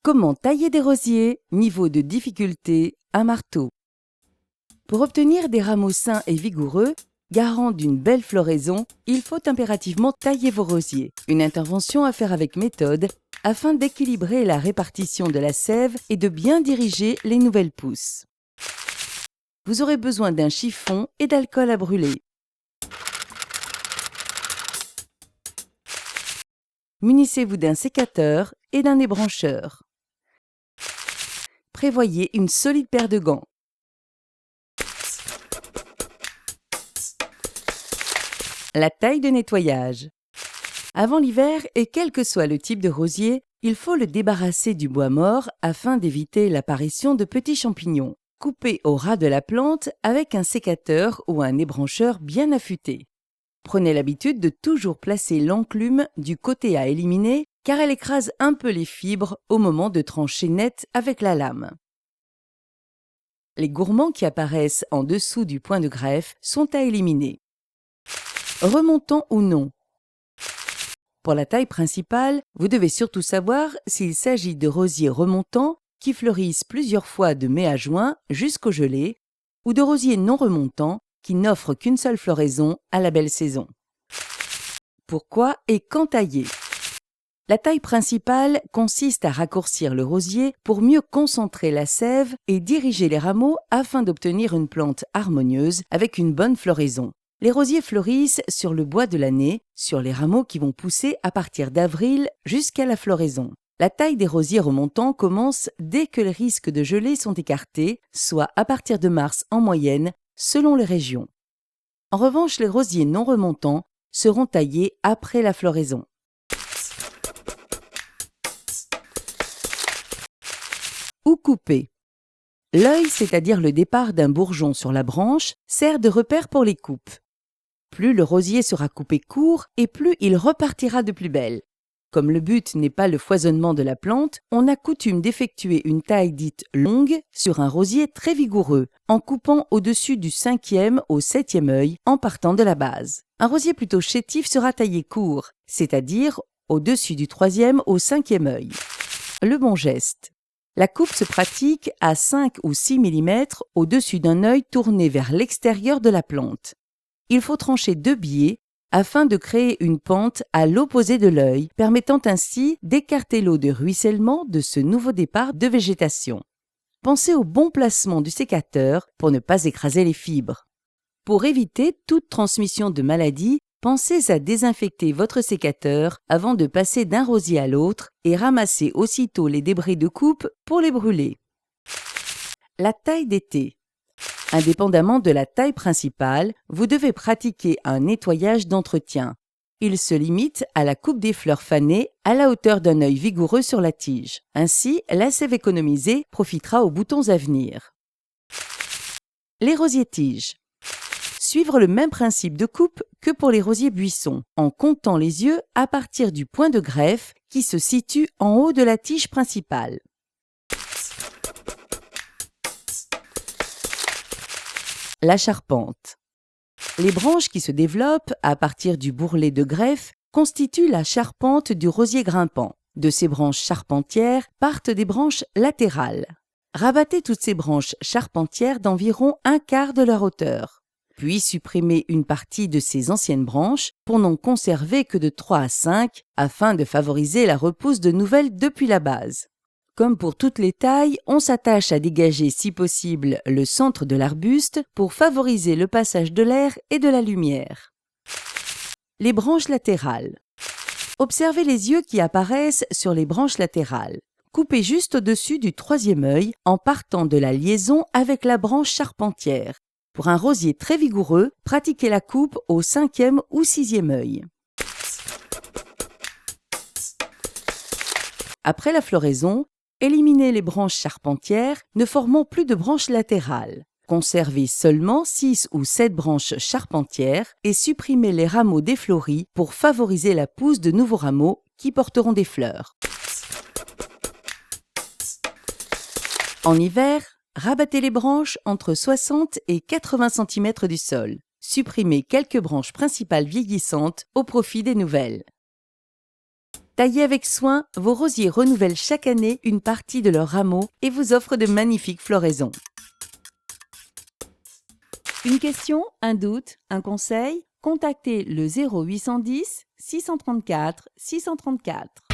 Comment tailler des rosiers? Niveau de difficulté, un marteau. Pour obtenir des rameaux sains et vigoureux, garants d'une belle floraison, il faut impérativement tailler vos rosiers. Une intervention à faire avec méthode afin d'équilibrer la répartition de la sève et de bien diriger les nouvelles pousses. Vous aurez besoin d'un chiffon et d'alcool à brûler. Munissez-vous d'un sécateur et d'un ébrancheur. Prévoyez une solide paire de gants. La taille de nettoyage. Avant l'hiver, et quel que soit le type de rosier, il faut le débarrasser du bois mort afin d'éviter l'apparition de petits champignons. Coupez au ras de la plante avec un sécateur ou un ébrancheur bien affûté. Prenez l'habitude de toujours placer l'enclume du côté à éliminer car elle écrase un peu les fibres au moment de trancher net avec la lame. Les gourmands qui apparaissent en dessous du point de greffe sont à éliminer. Remontant ou non. Pour la taille principale, vous devez surtout savoir s'il s'agit de rosiers remontants qui fleurissent plusieurs fois de mai à juin jusqu'au gelée ou de rosiers non remontants qui n'offrent qu'une seule floraison à la belle saison. Pourquoi et quand tailler? La taille principale consiste à raccourcir le rosier pour mieux concentrer la sève et diriger les rameaux afin d'obtenir une plante harmonieuse avec une bonne floraison. Les rosiers fleurissent sur le bois de l'année, sur les rameaux qui vont pousser à partir d'avril jusqu'à la floraison. La taille des rosiers remontants commence dès que les risques de gelée sont écartés, soit à partir de mars en moyenne, selon les régions. En revanche, les rosiers non remontants seront taillés après la floraison. Ou couper. L'œil, c'est-à-dire le départ d'un bourgeon sur la branche, sert de repère pour les coupes. Plus le rosier sera coupé court et plus il repartira de plus belle. Comme le but n'est pas le foisonnement de la plante, on a coutume d'effectuer une taille dite longue sur un rosier très vigoureux, en coupant au-dessus du 5e au 7e œil en partant de la base. Un rosier plutôt chétif sera taillé court, c'est-à-dire au-dessus du 3e au 5e œil. Le bon geste. La coupe se pratique à 5 ou 6 mm au-dessus d'un œil tourné vers l'extérieur de la plante. Il faut trancher 2 biais afin de créer une pente à l'opposé de l'œil, permettant ainsi d'écarter l'eau de ruissellement de ce nouveau départ de végétation. Pensez au bon placement du sécateur pour ne pas écraser les fibres. Pour éviter toute transmission de maladies, pensez à désinfecter votre sécateur avant de passer d'un rosier à l'autre et ramassez aussitôt les débris de coupe pour les brûler. La taille d'été. Indépendamment de la taille principale, vous devez pratiquer un nettoyage d'entretien. Il se limite à la coupe des fleurs fanées à la hauteur d'un œil vigoureux sur la tige. Ainsi, la sève économisée profitera aux boutons à venir. Les rosiers-tiges. Suivre le même principe de coupe que pour les rosiers buissons, en comptant les yeux à partir du point de greffe qui se situe en haut de la tige principale. La charpente. Les branches qui se développent à partir du bourrelet de greffe constituent la charpente du rosier grimpant. De ces branches charpentières partent des branches latérales. Rabattez toutes ces branches charpentières d'environ 1/4 de leur hauteur. Puis supprimez une partie de ces anciennes branches pour n'en conserver que de 3 à 5 afin de favoriser la repousse de nouvelles depuis la base. Comme pour toutes les tailles, on s'attache à dégager si possible le centre de l'arbuste pour favoriser le passage de l'air et de la lumière. Les branches latérales. Observez les yeux qui apparaissent sur les branches latérales. Coupez juste au-dessus du 3e œil en partant de la liaison avec la branche charpentière. Pour un rosier très vigoureux, pratiquez la coupe au 5e ou 6e œil. Après la floraison, éliminez les branches charpentières, ne formant plus de branches latérales. Conservez seulement 6 ou 7 branches charpentières et supprimez les rameaux défleuris pour favoriser la pousse de nouveaux rameaux qui porteront des fleurs. En hiver, rabattez les branches entre 60 et 80 cm du sol. Supprimez quelques branches principales vieillissantes au profit des nouvelles. Taillés avec soin, vos rosiers renouvellent chaque année une partie de leurs rameaux et vous offrent de magnifiques floraisons. Une question, un doute, un conseil? Contactez le 0810 634 634.